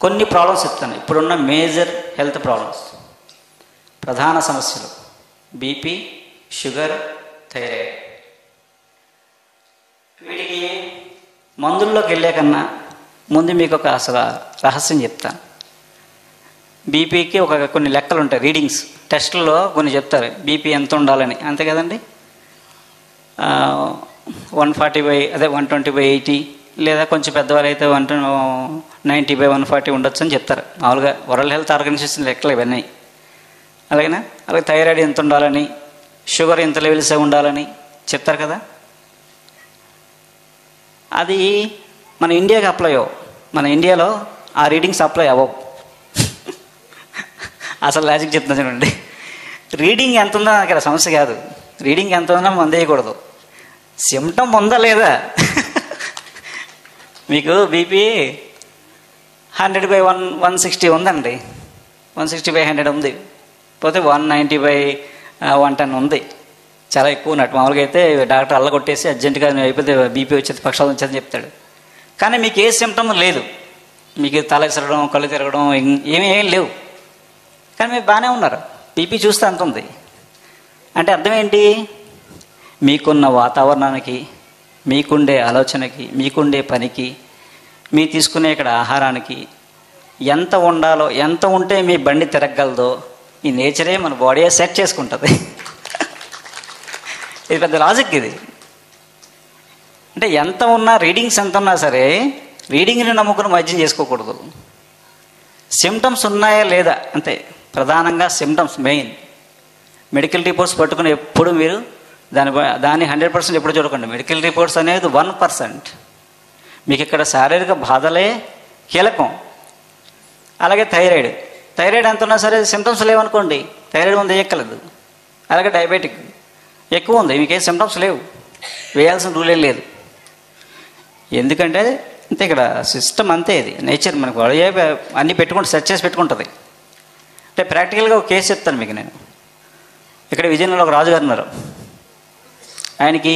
కొన్ని ప్రాబ్లమ్స్ చెప్తాను. ఇప్పుడున్న మేజర్ హెల్త్ ప్రాబ్లమ్స్, ప్రధాన సమస్యలు: బీపీ, షుగర్, థైరాయిడ్. వీటికి మందుల్లోకి వెళ్ళే కన్నా ముందు మీకు ఒక అసలు రహస్యం చెప్తాను. బీపీకి కొన్ని లెక్కలు ఉంటాయి, రీడింగ్స్. టెస్టుల్లో కొన్ని చెప్తారు బీపీ ఎంత ఉండాలని, అంతే కదండి. 140/120/80, లేదా కొంచెం పెద్దవారు అయితే 190/140 ఉండొచ్చు అని చెప్తారు. మామూలుగా వరల్డ్ హెల్త్ ఆర్గనైజేషన్ లెక్కలు ఇవన్నీ. అలాగేనా? అలాగే థైరాయిడ్ ఎంత ఉండాలని, షుగర్ ఎంత లెవెల్సే ఉండాలని చెప్తారు కదా. అది మన ఇండియాకి అప్లై అవ్వవు. మన ఇండియాలో ఆ రీడింగ్స్ అప్లై అవ్వవు. అసలు లాజిక్ చెప్తున్నా చూడండి. రీడింగ్ ఎంత ఉందో నాకు సమస్య కాదు. రీడింగ్ ఎంత ఉందో మందు వేయకూడదు. సిమ్టమ్ ఉందా లేదా? మీకు బీపీ 100/160 ఉందండి, 160/100 ఉంది, పోతే 190/110 ఉంది. చాలా ఎక్కువ ఉన్నట్టు. మామూలుగా అయితే డాక్టర్ అల్ల కొట్టేసి అర్జెంటుగా అయిపోతే బీపీ వచ్చేది, పక్షాలు వచ్చేదని చెప్తాడు. కానీ మీకు ఏ సిమ్టమ్ లేదు, మీకు తల విసరడం, కళ్ళు తిరగడం ఏం లేవు, కానీ మీరు బాగానే ఉన్నారు. బీపీ చూస్తే అంత ఉంది అంటే అర్థం ఏంటి? మీకున్న వాతావరణానికి, మీకుండే ఆలోచనకి, మీకుండే పనికి, మీ తీసుకునే ఇక్కడ ఆహారానికి ఎంత ఉండాలో, ఎంత ఉంటే మీ బండి తిరగగలదో ఈ నేచరే మన బాడీ సెట్ చేసుకుంటుంది. ఇది పెద్ద లాజిక్ ఇది. అంటే ఎంత ఉన్నా, రీడింగ్స్ ఎంత ఉన్నా సరే రీడింగ్ని నమ్ముకుని వైద్యం చేసుకోకూడదు. సిమ్టమ్స్ ఉన్నాయా లేదా అంతే. ప్రధానంగా సిమ్టమ్స్ మెయిన్. మెడికల్ రిపోర్ట్స్ పట్టుకుని ఎప్పుడు మీరు దాన్ని 100% ఎప్పుడు చూడకండి. మెడికల్ రిపోర్ట్స్ అనేది 1%. మీకు ఇక్కడ శారీరక బాధలే కీలకం. అలాగే థైరాయిడ్ ఎంత ఉన్నా సరే సిమ్టమ్స్ లేవనుకోండి, థైరాయిడ్ ముందు వేయక్కలేదు. అలాగే డయాబెటిక్ ఎక్కువ ఉంది, మీకేం సిమ్టమ్స్ లేవు, వేయాల్సిన రూల్ ఏం లేదు. ఎందుకంటే అంతే, ఇక్కడ సిస్టమ్ అంతే, ఇది నేచర్. మనకు అన్నీ పెట్టుకుంటే సెట్ చేసి పెట్టుకుంటుంది. అంటే ప్రాక్టికల్గా ఒక కేసు చెప్తాను మీకు నేను. ఇక్కడ విజయనగరంలో ఒక రాజుగారు ఉన్నారు. ఆయనకి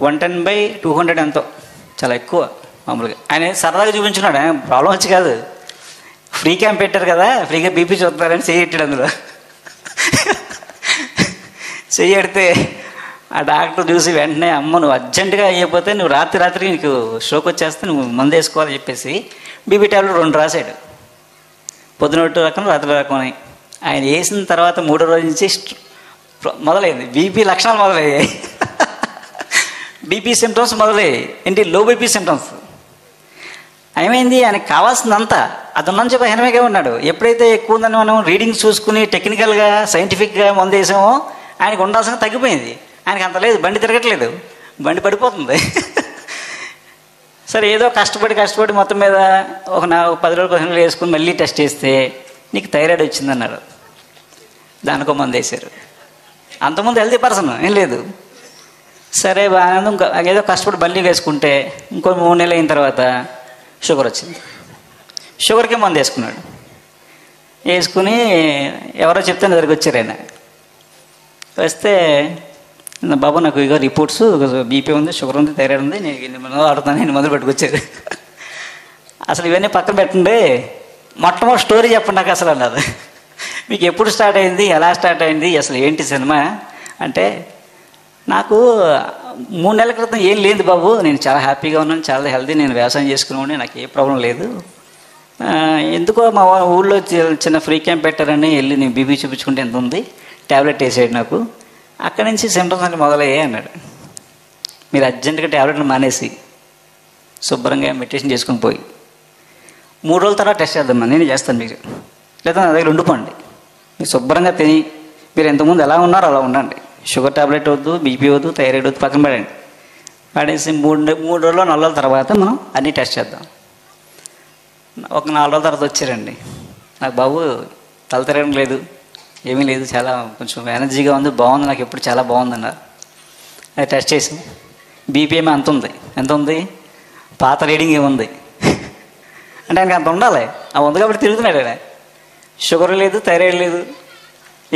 110/200 ఎంతో, చాలా ఎక్కువ. మామూలుగా ఆయన సరదాగా చూపించుకున్నాడు. ఆయన ప్రాబ్లం వచ్చి కాదు, ఫ్రీ క్యాంప్ పెట్టారు కదా, ఫ్రీగా బీపీ చూస్తారని చెయ్యట్టాడు. అందులో చెయ్యడితే ఆ డాక్టర్ చూసి వెంటనే, అమ్మ నువ్వు అర్జెంటుగా అయ్యిపోతే నువ్వు రాత్రి నీకు స్ట్రోక్ వచ్చేస్తే నువ్వు మందు వేసుకోవాలని చెప్పేసి బీపీ టాబ్లెట్ 2 రాశాడు. పొద్దునొట్టు రకం, రాత్రి రకం అని. ఆయన వేసిన తర్వాత 3వ రోజు నుంచి మొదలైంది, బీపీ లక్షణాలు మొదలయ్యాయి. బీపీ సిమ్టమ్స్ మొదలయ్యాయి. ఏంటి? Low BP symptoms. ఏమైంది? ఆయనకు కావాల్సిందంతా అది ఉన్నని చెప్పి హెనమేగా ఉన్నాడు. ఎప్పుడైతే ఎక్కువ ఉందని మనం రీడింగ్స్ చూసుకుని టెక్నికల్గా, సైంటిఫిక్గా మందు వేసామో ఆయనకు ఉండాల్సిన తగ్గిపోయింది. ఆయనకు అంత లేదు, బండి తిరగట్లేదు, బండి పడిపోతుంది. సరే ఏదో కష్టపడి మొత్తం మీద ఒక 10 రోజులు 15 రోజులు వేసుకుని మళ్ళీ టెస్ట్ చేస్తే నీకు థైరాయిడ్ వచ్చిందన్నారు. దానికో మందు వేశారు. అంతకుముందు హెల్తీ పర్సన్ ఏం లేదు. సరే బాగా ఇంకా ఏదో కష్టపడి మళ్ళీ వేసుకుంటే ఇంకో 3 నెలలు అయిన తర్వాత షుగర్ వచ్చింది. షుగర్కి మందు వేసుకున్నాడు. వేసుకుని ఎవరో చెప్తే నా దగ్గరికి వచ్చారు. ఆయన వస్తే, బాబు నాకు ఇగో రిపోర్ట్స్, బీపీ ఉంది, షుగర్ ఉంది, థైరాయిడ్ ఉంది, నేను 8 మందులు ఆడుతాను, 8 మందులు పట్టుకొచ్చారు. అసలు ఇవన్నీ పక్కన పెట్టండి, మొట్టమొదటి స్టోరీ చెప్పండి నాకు అసలు అన్నది. మీకు ఎప్పుడు స్టార్ట్ అయింది, ఎలా స్టార్ట్ అయింది, అసలు ఏంటి సినిమా అంటే, నాకు 3 నెలల క్రితం ఏం లేదు బాబు, నేను చాలా హ్యాపీగా ఉన్నాను, చాలా హెల్తీ, నేను వ్యవసాయం చేసుకున్నాను, నాకు ఏ ప్రాబ్లం లేదు. ఎందుకో మా ఊళ్ళో చిన్న ఫ్రీ క్యాంప్ పెట్టారని వెళ్ళి నేను బీపీ చూపించుకుంటే ఎంత ఉంది, ట్యాబ్లెట్ వేసాడు నాకు. అక్కడి నుంచి సిమ్టమ్స్ అన్నీ మొదలయ్యాయి అన్నాడు. మీరు అర్జెంటుగా ట్యాబ్లెట్లు మానేసి శుభ్రంగా మెడిటేషన్ చేసుకుని పోయి 3 రోజుల తర్వాత టెస్ట్ చేద్దామా, నేను చేస్తాను, మీరు లేదా నా దగ్గర ఉండిపోండి. మీరు శుభ్రంగా తిని మీరు ఎంతమంది ఎలా ఉన్నారో అలా ఉండండి. షుగర్ ట్యాబ్లెట్ వద్దు, బీపీ వద్దు, థైరాయిడ్ వద్దు, పక్కన పడండి. పడేసి 3 రోజులు 4 రోజుల తర్వాత మనం అన్నీ టెస్ట్ చేద్దాం. ఒక 4 రోజుల తర్వాత వచ్చారండి. నాకు బాబు తల తిరగడం లేదు, ఏమీ లేదు, చాలా కొంచెం ఎనర్జీగా ఉంది, బాగుంది, నాకు ఎప్పుడు చాలా బాగుంది అన్నారు. అది టెస్ట్ చేసి బీపీ ఏమో అంత ఉంది. ఎంత ఉంది? పాత రీడింగ్ ఏముంది అంటే ఆయనకి అంత ఉండాలి. ఆ ఉంది కాబట్టి తిరుగుతున్నాడు ఆయన. షుగర్ లేదు, థైరాయిడ్ లేదు,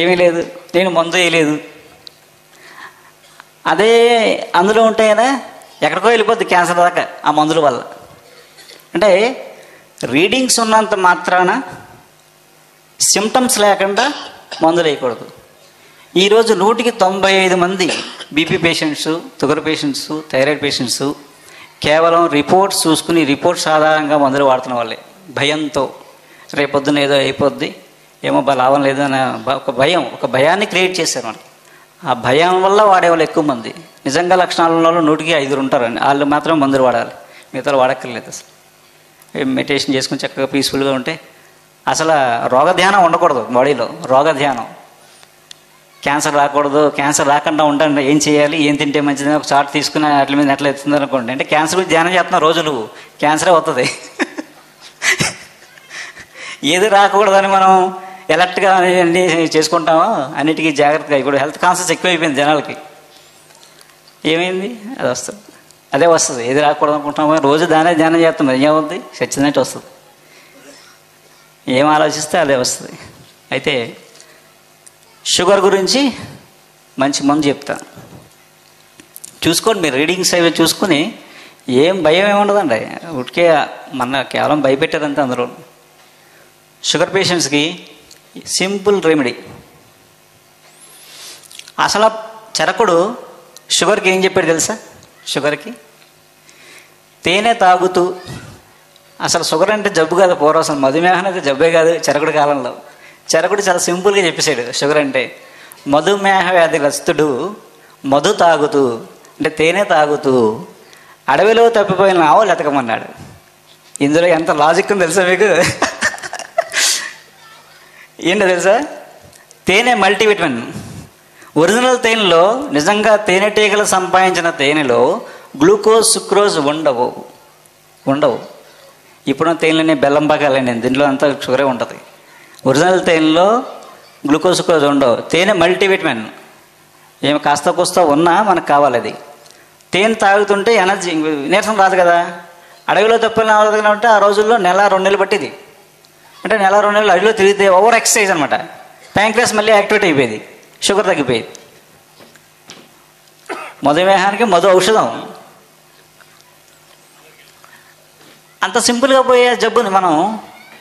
ఏమీ లేదు, నేను మందు వేయలేదు. అదే అందులో ఉంటే కదా ఎక్కడికో వెళ్ళిపోద్ది క్యాన్సర్ దాకా ఆ మందుల వల్ల. అంటే రీడింగ్స్ ఉన్నంత మాత్రాన సిమ్టమ్స్ లేకుండా మందులు వేయకూడదు. ఈరోజు 195 మంది BP patients, sugar patients, thyroid patients కేవలం రిపోర్ట్స్ చూసుకుని రిపోర్ట్స్ ఆధారంగా మందులు వాడుతున్న వాళ్ళే. భయంతో రేపొద్దున ఏదో అయిపోద్ది, ఏమో లాభం లేదు అని ఒక భయాన్ని క్రియేట్ చేశారు మనకి. ఆ భయం వల్ల వాడేవాళ్ళు ఎక్కువ మంది. నిజంగా లక్షణాలు ఉన్న వాళ్ళు 100కి 5 ఉంటారండి. వాళ్ళు మాత్రం మందులు వాడాలి, మిగతా వాడక్కర్లేదు. అసలు మెడిటేషన్ చేసుకుని చక్కగా పీస్ఫుల్గా ఉంటే అసలు రోగధ్యానం ఉండకూడదు బాడీలో. రోగధ్యానం, క్యాన్సర్ రాకూడదు. క్యాన్సర్ రాకుండా ఉంటాను ఏం చేయాలి, ఏం తింటే మంచిది, ఒక చార్ట్ తీసుకుని వాటి మీద ఎట్లా ఎత్తుంది అనుకోండి. అంటే క్యాన్సర్ గురించి ధ్యానం చేస్తున్న రోజులు క్యాన్సరే వస్తుంది. ఏది రాకూడదని మనం ఎలర్ట్గా అన్నీ చేసుకుంటామో అన్నిటికీ జాగ్రత్తగా. ఇప్పుడు హెల్త్ కాన్షియస్ ఎక్కువైపోయింది జనాలకి. ఏమైంది, అది వస్తుంది, అదే వస్తుంది. ఏది రాకూడదు అనుకుంటామో రోజు దానే ధ్యానం చేస్తాం, ఏమవుతుంది, చచ్చినట్టు వస్తుంది. ఏం ఆలోచిస్తే అదే వస్తుంది. అయితే షుగర్ గురించి మంచి మందు చెప్తాను, చూసుకోండి. మీరు రీడింగ్స్ అవి చూసుకుని ఏం భయం ఏముండదండి. ఉడికే మన కేవలం భయపెట్టారంతే. అందరూ షుగర్ పేషెంట్స్కి సింపుల్ రెమెడీ. అసలు చరకుడు షుగర్కి ఏం చెప్పాడు తెలుసా? షుగర్కి తేనె తాగుతూ, అసలు షుగర్ అంటే జబ్బు కాదు పూర్వం, అసలు మధుమేహం అయితే జబ్బే కాదు చరకుడి కాలంలో. చరకుడు చాలా సింపుల్గా చెప్పేశాడు షుగర్ అంటే. మధుమేహ వ్యాధిగ్రస్తుడు మధు తాగుతూ, అంటే తేనె తాగుతూ అడవిలో తప్పిపోయిన ఆవులు ఎతకమన్నాడు. ఇందులో ఎంత లాజిక్ ఉందో తెలుసా మీకు? ఏంటో తెలుసా? తేనె మల్టీవిటమిన్. ఒరిజినల్ తేనెలో, నిజంగా తేనెటీగలు సంపాదించిన తేనెలో గ్లూకోజ్, సుక్రోజ్ ఉండవు. ఇప్పుడు తేనెలని బెల్లం పాకాలండి, దీంట్లో అంతా షుగరే ఉంటుంది. ఒరిజినల్ తేనెలో గ్లూకోజ్, సుక్రోజ్ ఉండవు. తేనె మల్టీవిటమిన్. ఏమి కాస్త కూస్తా ఉన్నా మనకు కావాలి అది. తేనె తాగుతుంటే ఎనర్జీ, నీరసం రాదు కదా. అడవిలో తప్పిన ఉంటే ఆ రోజుల్లో 1-2 నెలలు పట్టింది. అంటే 1-2 నెలలు అడవిలో తిరిగితే ఓవర్ ఎక్సర్సైజ్ అనమాట. ప్యాంక్రియాస్ మళ్ళీ యాక్టివేట్ అయిపోయేది, షుగర్ తగ్గిపోయేది. మధుమేహానికి మధు ఔషధం. అంత సింపుల్గా పోయే జబ్బుని మనం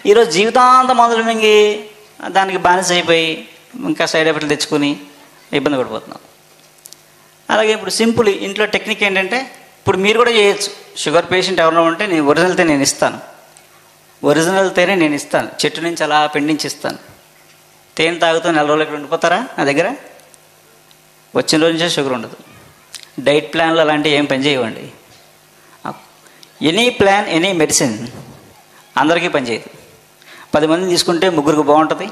ఈరోజు జీవితాంతం మందులు మింగి దానికి బానిస అయిపోయి ఇంకా సైడ్ ఎఫెక్ట్లు తెచ్చుకొని ఇబ్బంది పడిపోతున్నాం. అలాగే ఇప్పుడు సింపుల్ ఇంట్లో టెక్నిక్ ఏంటంటే, ఇప్పుడు మీరు కూడా చేయొచ్చు. షుగర్ పేషెంట్ ఎవరైనా ఉంటే నేను ఒరిజినల్ తేనె నేను ఇస్తాను. ఒరిజినల్ తేనె నేను ఇస్తాను, చెట్టు నుంచి అలా పిండించి ఇస్తాను. తేనె తాగుతూ 4 రోజులు ఇక్కడ ఉండిపోతారా నా దగ్గర? వచ్చిన రోజు నుంచే షుగర్ ఉండదు. డైట్ ప్లాన్లు అలాంటివి ఏం పని చేయవండి. ఎనీ ప్లాన్, ఎనీ మెడిసిన్ అందరికీ పనిచేయదు. 10 మందిని తీసుకుంటే 3కి బాగుంటుంది,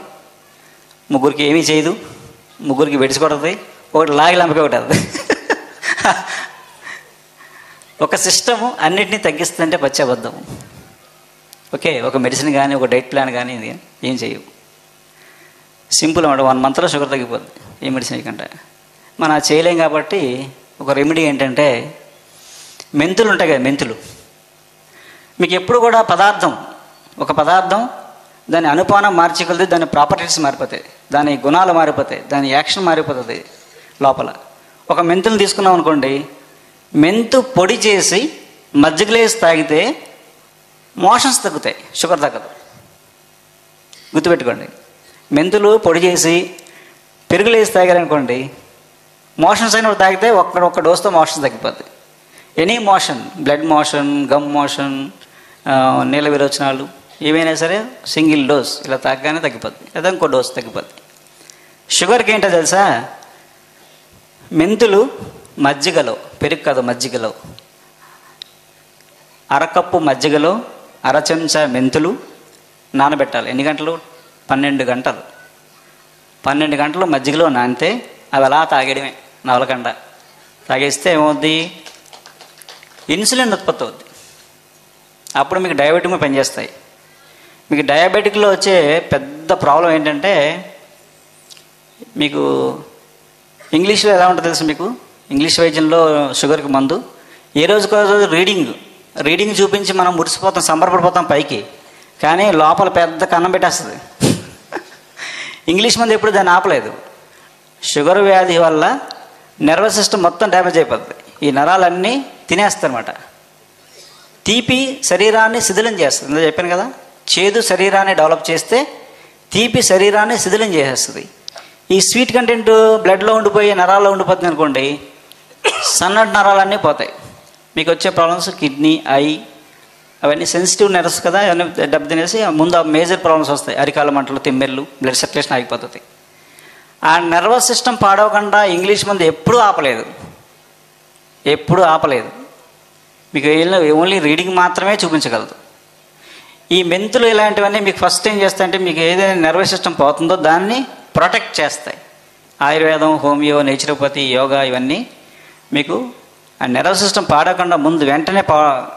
3కి ఏమీ చేయదు, 3కి బెడిసికొడుతుంది, ఒకటి లాగి లంపకి ఒకటి అది. ఒక సిస్టము అన్నిటినీ తగ్గిస్తుందంటే పచ్చబద్ధం. ఓకే, ఒక మెడిసిన్ కానీ ఒక డైట్ ప్లాన్ కానీ ఏం చేయవు. సింపుల్ అన్నమాట. 1 మంత్లో షుగర్ తగ్గిపోద్ది ఏ మెడిసిన్ కంటే. మనం అది చేయలేం కాబట్టి ఒక రెమెడీ ఏంటంటే, మెంతులు ఉంటాయి కదా, మెంతులు. మీకు ఎప్పుడు కూడా ఒక పదార్థం దాని అనుపానం మార్చికొలది దాని ప్రాపర్టీస్ మారిపోతాయి, దాని గుణాలు మారిపోతాయి, దాని యాక్షన్ మారిపోతుంది లోపల. ఒక మెంతులు తీసుకున్నాం అనుకోండి, మెంతు పొడి చేసి మజ్జిగలో వేసి తాగితే మోషన్స్ తగ్గుతాయి, షుగర్ తగ్గదు. గుర్తుపెట్టుకోండి. మెంతులు పొడి చేసి పెరుగులో వేసి తాగారనుకోండి, మోషన్స్ అయినప్పుడు తాగితే ఒక్క డోస్తో మోషన్స్ తగ్గిపోద్ది. Any motion, blood motion, gum motion, నీళ్ళ విరోచనాలు ఏవైనా సరే సింగిల్ డోస్ ఇలా తాగగానే తగ్గిపోద్ది, లేదా ఇంకో డోస్ తగ్గిపోద్ది. షుగర్కి ఏంటో తెలుసా? మెంతులు మజ్జిగలో, పెరుగు కాదు మజ్జిగలో, 1/2 కప్పు మజ్జిగలో 1/2 చెంచా మెంతులు నానబెట్టాలి. ఎన్ని గంటలు? 12 గంటలు. 12 గంటలు మజ్జిగలో నానితే అవి అలా తాగేయడమే, నవలకండ తాగేస్తే ఏమవుద్ది? ఇన్సులిన్ ఉత్పత్తి అవుద్ది. అప్పుడు మీకు డయాబెటిక్ పనిచేస్తాయి. మీకు డయాబెటిక్లో వచ్చే పెద్ద ప్రాబ్లం ఏంటంటే, మీకు ఇంగ్లీష్లో ఎలా ఉంటుందో తెలుసు మీకు? ఇంగ్లీష్ వైద్యంలో షుగర్కి మందు ఏ రోజుకో రోజు రీడింగ్ చూపించి మనం మురిసిపోతాం, సంబరపడిపోతాం పైకి, కానీ లోపల పెద్ద కన్నం పెట్టేస్తుంది. ఇంగ్లీష్ మందు ఎప్పుడు దాన్ని ఆపలేదు. షుగర్ వ్యాధి వల్ల నర్వస్ సిస్టమ్ మొత్తం డ్యామేజ్ అయిపోతుంది. ఈ నరాలన్నీ తినేస్తారన్నమాట. తీపి శరీరాన్ని శిథిలం చేస్తుంది. ఇందులో చెప్పాను కదా, చేదు శరీరాన్ని డెవలప్ చేస్తే తీపి శరీరాన్ని శిథిలం చేసేస్తుంది. ఈ స్వీట్ కంటెంట్ బ్లడ్లో ఉండిపోయి నరాల్లో ఉండిపోతుంది అనుకోండి, సన్నటి నరాలన్నీ పోతాయి. మీకు వచ్చే ప్రాబ్లమ్స్ కిడ్నీ, ఐ, అవన్నీ సెన్సిటివ్ నెర్వ్స్ కదా, అవన్నీ దెబ్బతినేసి ముందు ఆ మేజర్ ప్రాబ్లమ్స్ వస్తాయి. అరికాల మంటలు, తిమ్మెర్లు, బ్లడ్ సర్క్యులేషన్ ఆగిపోతుంది. ఆ నర్వస్ సిస్టమ్ పాడవకుండా ఇంగ్లీష్ మందు ఎప్పుడూ ఆపలేదు. మీకు ఓన్లీ రీడింగ్ మాత్రమే చూపించగలదు. ఈ మెంతులు ఇలాంటివన్నీ మీకు ఫస్ట్ ఏం చేస్తాయంటే, మీకు ఏదైనా నర్వస్ సిస్టమ్ పోతుందో దాన్ని ప్రొటెక్ట్ చేస్తాయి. ఆయుర్వేదం, హోమియో, నేచురోపతి, యోగా ఇవన్నీ మీకు ఆ నర్వస్ సిస్టమ్ పాడకుండా ముందు వెంటనే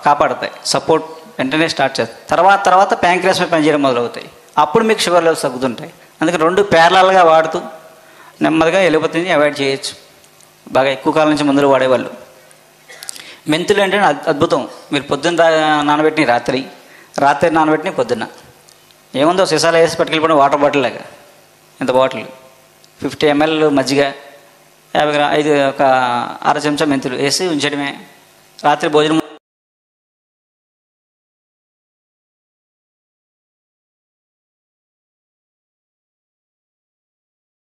కాపాడుతాయి. సపోర్ట్ వెంటనే స్టార్ట్ చేస్తాయి. తర్వాత ప్యాంక్రియాస్ మీద పనిచేయడం మొదలవుతాయి. అప్పుడు మీకు షుగర్ లెవెల్స్ తగ్గుతుంటాయి. అందుకే రెండు ప్యారలల్గా వాడుతూ నెమ్మదిగా ఎలుపతిని అవాయిడ్ చేయొచ్చు. బాగా ఎక్కువ కాలం నుంచి మందులు వాడేవాళ్ళు. మెంతులు ఏంటంటే అద్భుతం. మీరు పొద్దున్న నానబెట్టిన రాత్రి నానబెట్టిన పొద్దున్న ఏముందో సీసాలు వేసి పట్టుకెళ్ళిపోవడం, వాటర్ బాటిల్ లాగా. ఇంత బాటిల్ 50 ml మజ్జిగ, 50 గ్రాములు, ఒక అర చెంచా మెంతులు వేసి ఉంచడమే. రాత్రి భోజనం